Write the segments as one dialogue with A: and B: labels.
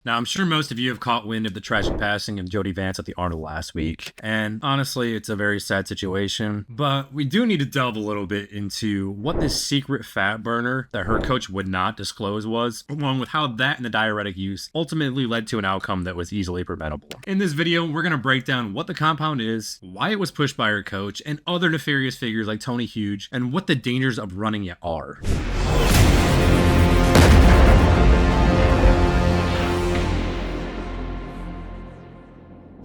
A: Now, I'm sure most of you have caught wind of the tragic passing of Jodi Vance at the Arnold last week, and honestly, it's a very sad situation, but we do need to delve a little bit into what this secret fat burner that her coach would not disclose was, along with how that and the diuretic use ultimately led to an outcome that was easily preventable. In this video, we're going to break down what the compound is, why it was pushed by her coach, and other nefarious figures like Tony Huge, and what the dangers of running it are.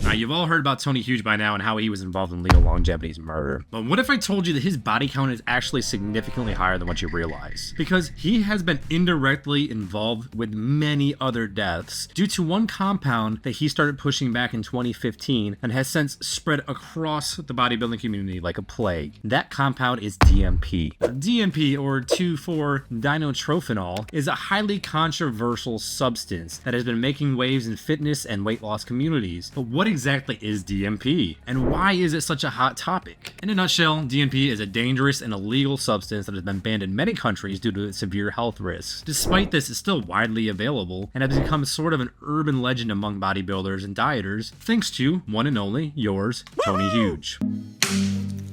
A: Now, you've all heard about Tony Huge by now and how he was involved in Leo Longevity's murder. But what if I told you that his body count is actually significantly higher than what you realize? Because he has been indirectly involved with many other deaths due to one compound that he started pushing back in 2015 and has since spread across the bodybuilding community like a plague. That compound is DMP. DMP, or 2,4-dinotrophenol, is a highly controversial substance that has been making waves in fitness and weight loss communities. But what exactly is DMP, and why is it such a hot topic? In a nutshell, DMP is a dangerous and illegal substance that has been banned in many countries due to its severe health risks. Despite this, it's still widely available and has become sort of an urban legend among bodybuilders and dieters, thanks to one and only yours, Tony Huge.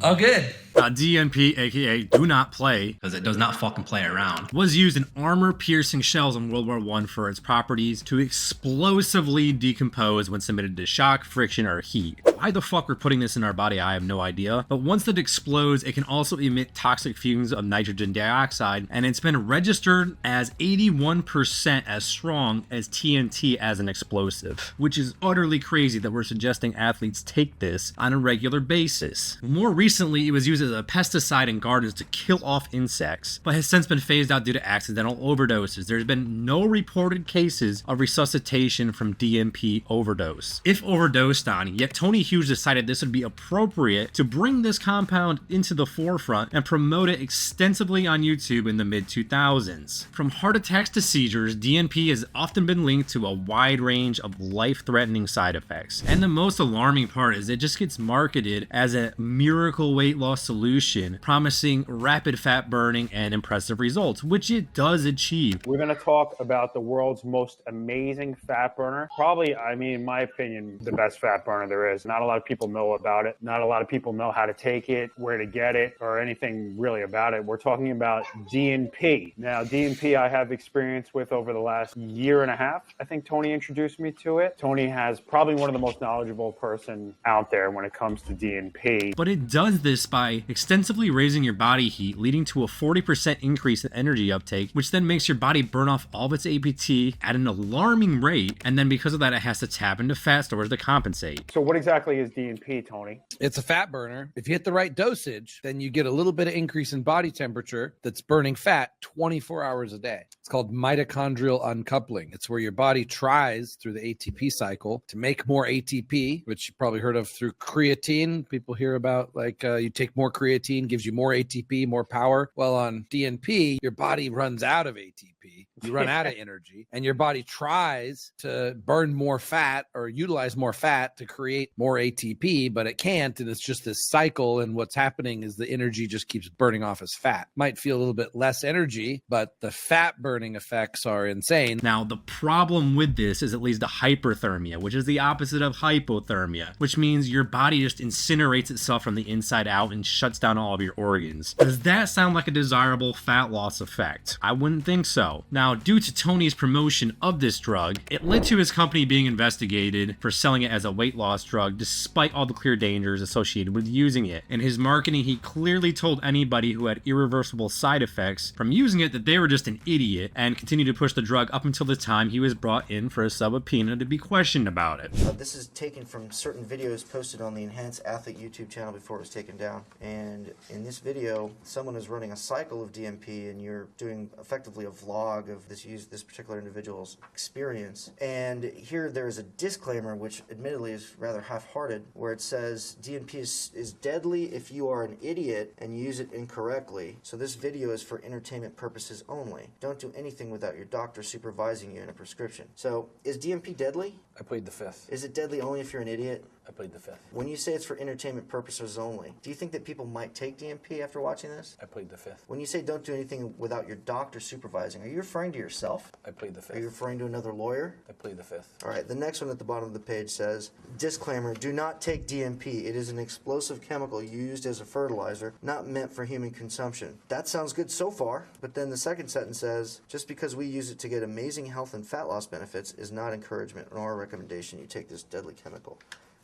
B: Oh, good.
A: DMP, aka do not play, because it does not fucking play around, was used in armor-piercing shells in World War I for its properties to explosively decompose when submitted to shock, friction, or heat. Why the fuck we're putting this in our body, I have no idea, but once it explodes, it can also emit toxic fumes of nitrogen dioxide, and it's been registered as 81% as strong as TNT as an explosive, which is utterly crazy that we're suggesting athletes take this on a regular basis. More recently, it was used as a pesticide in gardens to kill off insects, but has since been phased out due to accidental overdoses. There's been no reported cases of resuscitation from DMP overdose. If overdosed on, yet Tony Huge decided this would be appropriate to bring this compound into the forefront and promote it extensively on YouTube in the mid-2000s. From heart attacks to seizures, DMP has often been linked to a wide range of life-threatening side effects. And the most alarming part is it just gets marketed as a miracle weight loss solution, promising rapid fat burning and impressive results, which it does achieve.
C: We're going to talk about the world's most amazing fat burner. Probably, I mean, in my opinion, the best fat burner there is. Not a lot of people know about it. Not a lot of people know how to take it, where to get it, or anything really about it. We're talking about DNP. Now, DNP I have experience with over the last year and a half. I think Tony introduced me to it. Tony has probably one of the most knowledgeable person out there when it comes to DNP.
A: But it does this by extensively raising your body heat, leading to a 40% increase in energy uptake, which then makes your body burn off all of its APT at an alarming rate, and then because of that, it has to tap into fat stores to compensate.
C: So what exactly is DNP, Tony?
B: It's a fat burner. If you hit the right dosage, then you get a little bit of increase in body temperature that's burning fat 24 hours a day. It's called mitochondrial uncoupling. It's where your body tries through the ATP cycle to make more ATP, which you probably heard of through creatine. People hear about like you take more creatine, gives you more ATP, more power. Well, on DNP, your body runs out of ATP. You run out of energy, and your body tries to burn more fat or utilize more fat to create more ATP, but it can't, and it's just this cycle, and what's happening is the energy just keeps burning off as fat. Might feel a little bit less energy, but the fat burning effects are insane.
A: Now, the problem with this is it leads to hyperthermia, which is the opposite of hypothermia, which means your body just incinerates itself from the inside out and shuts down all of your organs. Does that sound like a desirable fat loss effect? I wouldn't think so. Now, due to Tony's promotion of this drug, it led to his company being investigated for selling it as a weight loss drug despite all the clear dangers associated with using it. In his marketing, he clearly told anybody who had irreversible side effects from using it that they were just an idiot, and continued to push the drug up until the time he was brought in for a subpoena to be questioned about it.
D: This is taken from certain videos posted on the Enhanced Athlete YouTube channel before it was taken down. And in this video, someone is running a cycle of DMP, and you're doing effectively a vlog of this particular individual's experience. And here there is a disclaimer, which admittedly is rather half-hearted, where it says DNP is deadly if you are an idiot and use it incorrectly. So this video is for entertainment purposes only. Don't do anything without your doctor supervising you in a prescription. So is DNP deadly?
E: I plead the fifth.
D: Is it deadly only if you're an idiot?
B: I plead the fifth.
D: When you say it's for entertainment purposes only, do you think that people might take DMP after watching this?
B: I plead the fifth.
D: When you say don't do anything without your doctor supervising, are you referring to yourself?
B: I plead the fifth.
D: Are you referring to another lawyer?
B: I plead the fifth.
D: All right, the next one at the bottom of the page says, disclaimer, do not take DMP. It is an explosive chemical used as a fertilizer, not meant for human consumption. That sounds good so far, but then the second sentence says, just because we use it to get amazing health and fat loss benefits is not encouragement nor a recommendation you take this deadly chemical.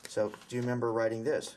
D: So, do you remember writing this?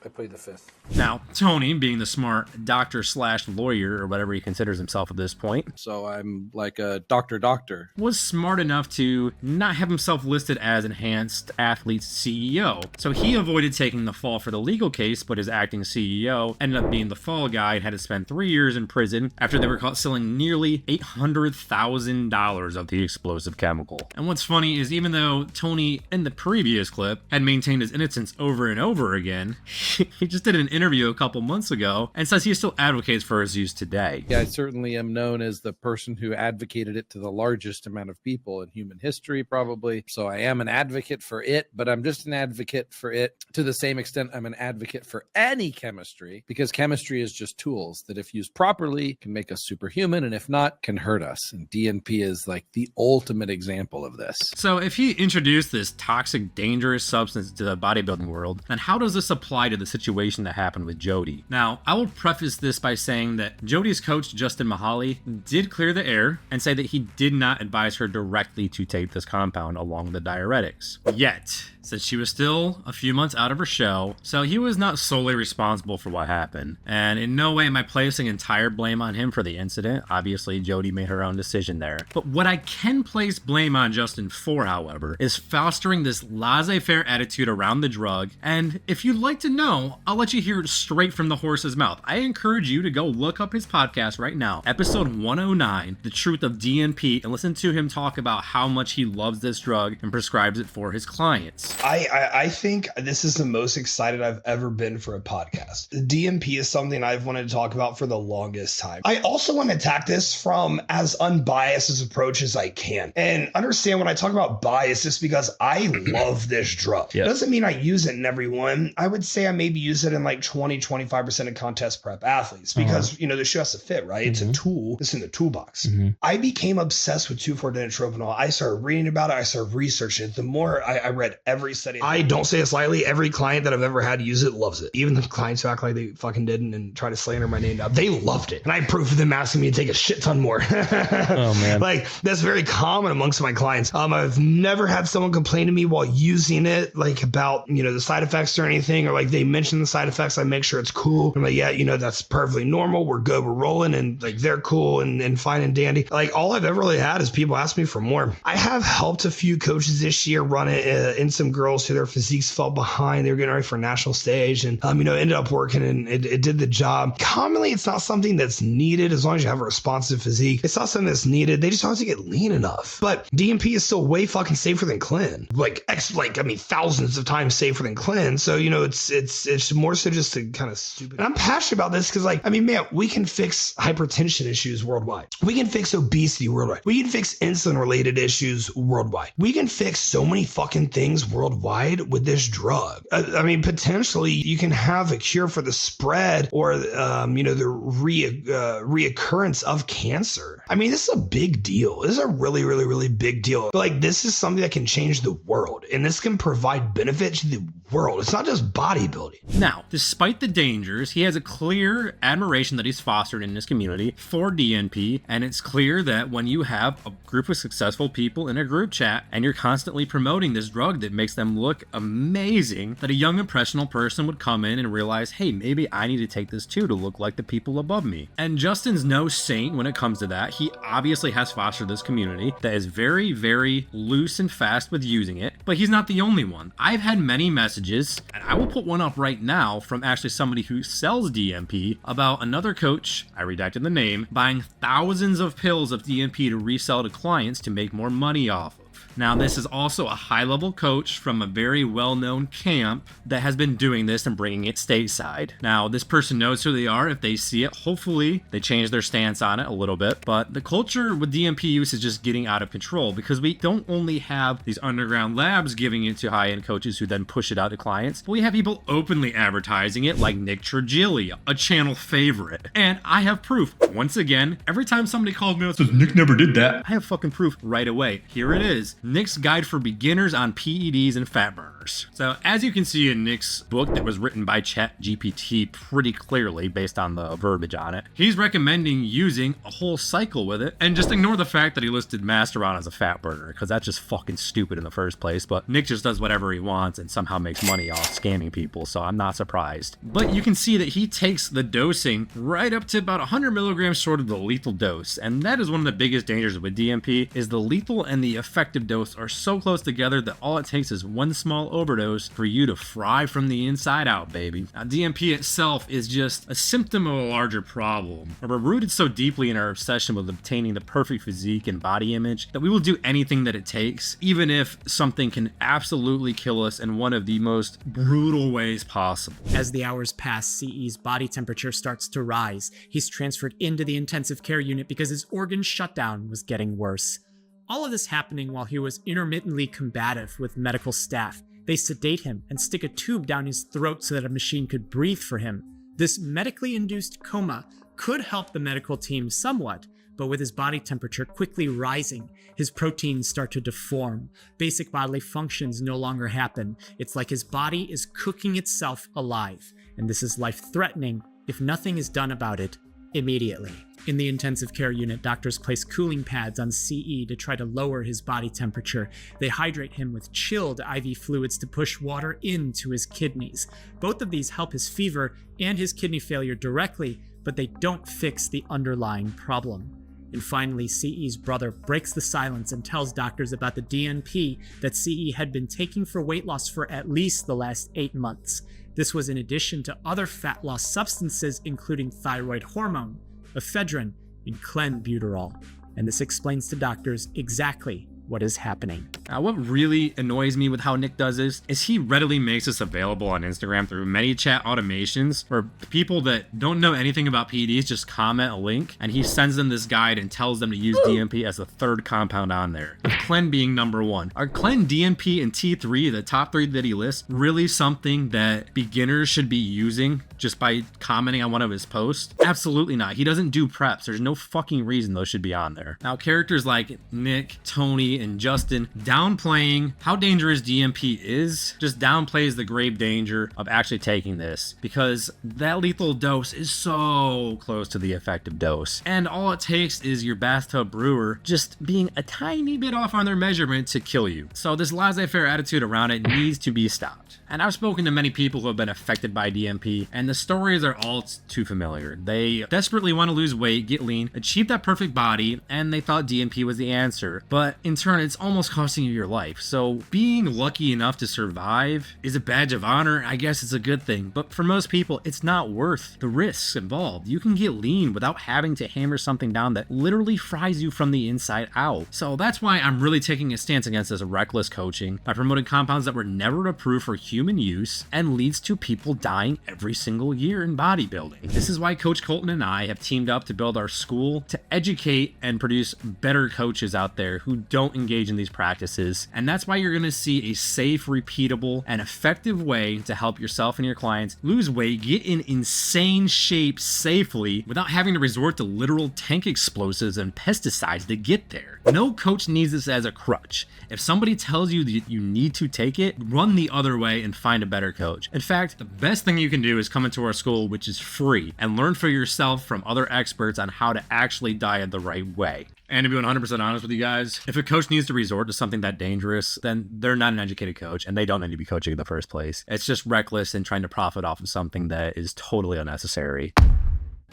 B: I plead the fifth.
A: Now, Tony, being the smart doctor/lawyer or whatever he considers himself at this point,
B: So I'm like a doctor.
A: was smart enough to not have himself listed as Enhanced Athletes CEO. So he avoided taking the fall for the legal case, but his acting CEO ended up being the fall guy and had to spend 3 years in prison after they were caught selling nearly $800,000 of the explosive chemical. And what's funny is even though Tony, in the previous clip, had maintained his innocence over and over again, he just did an interview a couple months ago and says he still advocates for its use today.
B: Yeah, I certainly am known as the person who advocated it to the largest amount of people in human history, probably. So I am an advocate for it, but I'm just an advocate for it to the same extent I'm an advocate for any chemistry, because chemistry is just tools that, if used properly, can make us superhuman, and if not, can hurt us. And DNP is like the ultimate example of this.
A: So if he introduced this toxic, dangerous substance to the bodybuilding world, then how does this apply to the situation that happened with Jodi? Now, I will preface this by saying that Jodi's coach, Justin Mihaly, did clear the air and say that he did not advise her directly to take this compound along with the diuretics. Yet, since she was still a few months out of her show, so he was not solely responsible for what happened. And in no way am I placing entire blame on him for the incident. Obviously, Jodi made her own decision there. But what I can place blame on Justin for, however, is fostering this laissez-faire attitude around the drug. And if you'd like to know, I'll let you hear it straight from the horse's mouth. I encourage you to go look up his podcast right now, episode 109, The Truth of DNP, and listen to him talk about how much he loves this drug and prescribes it for his clients.
E: I think this is the most excited I've ever been for a podcast. The DMP is something I've wanted to talk about for the longest time. I also want to attack this from as unbiased as approach as I can. And understand when I talk about bias, it's because I love this drug.
A: Yeah.
E: Doesn't mean I use it in everyone. I would say I maybe use it in like 20-25% of contest prep athletes because, you know, the shoe has to fit, right? It's a tool. It's in the toolbox. I became obsessed with 2,4-dinitropanol. I started reading about it. I started researching it. The more I read every study. I don't say this lightly. Every client that I've ever had use it loves it. Even the clients who act like they fucking didn't and try to slander my name down, they loved it. And I approved of them asking me to take a shit ton more.
A: Oh, man.
E: Like, that's very common amongst my clients. I've never had someone complain to me while using it, like about, you know, the side effects or anything, or like they mention the side effects. I make sure it's cool. I'm like, yeah, you know, that's perfectly normal. We're good. We're rolling. And like, they're cool and fine and dandy. Like, all I've ever really had is people ask me for more. I have helped a few coaches this year run it in some girls who their physiques fell behind. They were getting ready for a national stage and, you know, ended up working and it did the job. Commonly, it's not something that's needed as long as you have a responsive physique. It's not something that's needed. They just don't have to get lean enough. But DMP is still way fucking safer than Clean. Thousands of times safer than Clean. So, you know, it's more so just a kind of stupid. And I'm passionate about this because, like, I mean, man, we can fix hypertension issues worldwide. We can fix obesity worldwide. We can fix insulin related issues worldwide. We can fix so many fucking things worldwide with this drug. I mean, potentially you can have a cure for the spread or, you know, the reoccurrence of cancer. I mean, this is a big deal. This is a really, really, really big deal. But like, this is something that can change the world and this can provide benefit to the world. It's not just bodybuilding.
A: Now, despite the dangers, he has a clear admiration that he's fostered in his community for DNP, and it's clear that when you have a group of successful people in a group chat and you're constantly promoting this drug that makes them look amazing, that a young impressionable person would come in and realize, hey, maybe I need to take this too to look like the people above me. And Justin's no saint when it comes to that. He obviously has fostered this community that is very, very loose and fast with using it, but he's not the only one. I've had many messages, and I will put one up right now from actually somebody who sells DMP about another coach, I redacted the name, buying thousands of pills of DMP to resell to clients to make more money off of. Now, this is also a high-level coach from a very well-known camp that has been doing this and bringing it stateside. Now, this person knows who they are. If they see it, hopefully they change their stance on it a little bit. But the culture with DMP use is just getting out of control because we don't only have these underground labs giving it to high-end coaches who then push it out to clients, but we have people openly advertising it like Nick Trigili, a channel favorite. And I have proof. Once again, every time somebody calls me and says, Nick never did that, I have fucking proof right away. Here it is. Nick's Guide for Beginners on PEDs and Fat Burners. So as you can see in Nick's book that was written by ChatGPT pretty clearly based on the verbiage on it, he's recommending using a whole cycle with it, and just ignore the fact that he listed Masteron as a fat burner because that's just fucking stupid in the first place. But Nick just does whatever he wants and somehow makes money off scamming people, so I'm not surprised. But you can see that he takes the dosing right up to about 100 milligrams short of the lethal dose, and that is one of the biggest dangers with DMP, is the lethal and the effective dose are so close together that all it takes is one small overdose for you to fry from the inside out, baby. Now, DMP itself is just a symptom of a larger problem. We're rooted so deeply in our obsession with obtaining the perfect physique and body image that we will do anything that it takes, even if something can absolutely kill us in one of the most brutal ways possible.
F: As the hours pass, CE's body temperature starts to rise. He's transferred into the intensive care unit because his organ shutdown was getting worse. All of this happening while he was intermittently combative with medical staff. They sedate him and stick a tube down his throat so that a machine could breathe for him. This medically induced coma could help the medical team somewhat, but with his body temperature quickly rising, his proteins start to deform. Basic bodily functions no longer happen. It's like his body is cooking itself alive, and this is life-threatening if nothing is done about it immediately. In the intensive care unit, doctors place cooling pads on CE to try to lower his body temperature. They hydrate him with chilled IV fluids to push water into his kidneys. Both of these help his fever and his kidney failure directly, but they don't fix the underlying problem. And finally, CE's brother breaks the silence and tells doctors about the DNP that CE had been taking for weight loss for at least the last 8 months. This was in addition to other fat loss substances, including thyroid hormone, ephedrine, and clenbuterol. And this explains to doctors exactly what is happening.
A: Now, what really annoys me with how Nick does this is he readily makes this available on Instagram through many chat automations where people that don't know anything about PEDs just comment a link and he sends them this guide and tells them to use DMP as the third compound on there, with Clen being number one. Are Clen, DMP, and T3, the top three that he lists, really something that beginners should be using just by commenting on one of his posts? Absolutely not. He doesn't do preps. There's no fucking reason those should be on there. Now, characters like Nick, Tony, and Justin downplaying how dangerous DMP is just downplays the grave danger of actually taking this, because that lethal dose is so close to the effective dose, and all it takes is your bathtub brewer just being a tiny bit off on their measurement to kill you. So this laissez-faire attitude around it needs to be stopped. And I've spoken to many people who have been affected by DMP, and the stories are all too familiar. They desperately want to lose weight, get lean, achieve that perfect body, and they thought DMP was the answer. But in turn, it's almost costing you your life. So being lucky enough to survive is a badge of honor. I guess it's a good thing. But for most people, it's not worth the risks involved. You can get lean without having to hammer something down that literally fries you from the inside out. So that's why I'm really taking a stance against this reckless coaching by promoting compounds that were never approved for human use and leads to people dying every single year in bodybuilding. This is why Coach Colton and I have teamed up to build our school to educate and produce better coaches out there who don't engage in these practices. And that's why you're going to see a safe, repeatable, and effective way to help yourself and your clients lose weight, get in insane shape safely without having to resort to literal tank explosives and pesticides to get there. No coach needs this as a crutch. If somebody tells you that you need to take it, run the other way and find a better coach. In fact, the best thing you can do is come into our school, which is free, and learn for yourself from other experts on how to actually diet the right way. And to be 100% honest with you guys, if a coach needs to resort to something that dangerous, then they're not an educated coach and they don't need to be coaching in the first place. It's just reckless and trying to profit off of something that is totally unnecessary.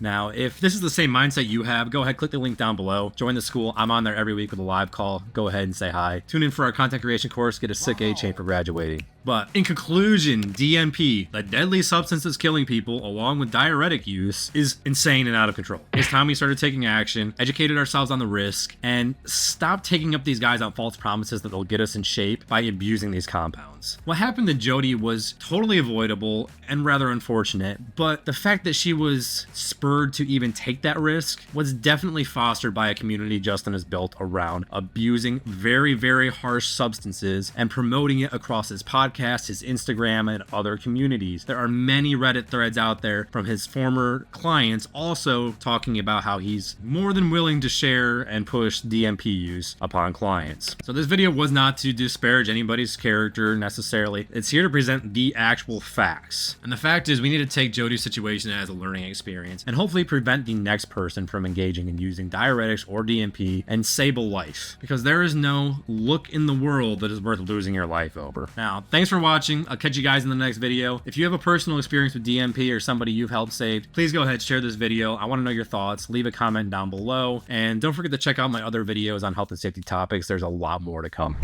A: Now, if this is the same mindset you have, go ahead, click the link down below. Join the school. I'm on there every week with a live call. Go ahead and say hi. Tune in for our content creation course. Get a sick A chain for graduating. But in conclusion, DMP, the deadly substance that's killing people, along with diuretic use, is insane and out of control. It's time we started taking action, educated ourselves on the risk, and stopped taking up these guys on false promises that they'll get us in shape by abusing these compounds. What happened to Jodi was totally avoidable and rather unfortunate, but the fact that she was spurred to even take that risk was definitely fostered by a community Justin has built around abusing very, very harsh substances and promoting it across his podcast, his Instagram, and other communities. There are many Reddit threads out there from his former clients also talking about how he's more than willing to share and push DMP use upon clients. So this video was not to disparage anybody's character necessarily. It's here to present the actual facts. And the fact is, we need to take Jodi's situation as a learning experience and hopefully prevent the next person from engaging in using diuretics or DMP and save a life, because there is no look in the world that is worth losing your life over. Now, thanks for watching. I'll catch you guys in the next video. If you have a personal experience with DMP or somebody you've helped save, please go ahead, share this video. I want to know your thoughts. Leave a comment down below, and don't forget to check out my other videos on health and safety topics. There's a lot more to come.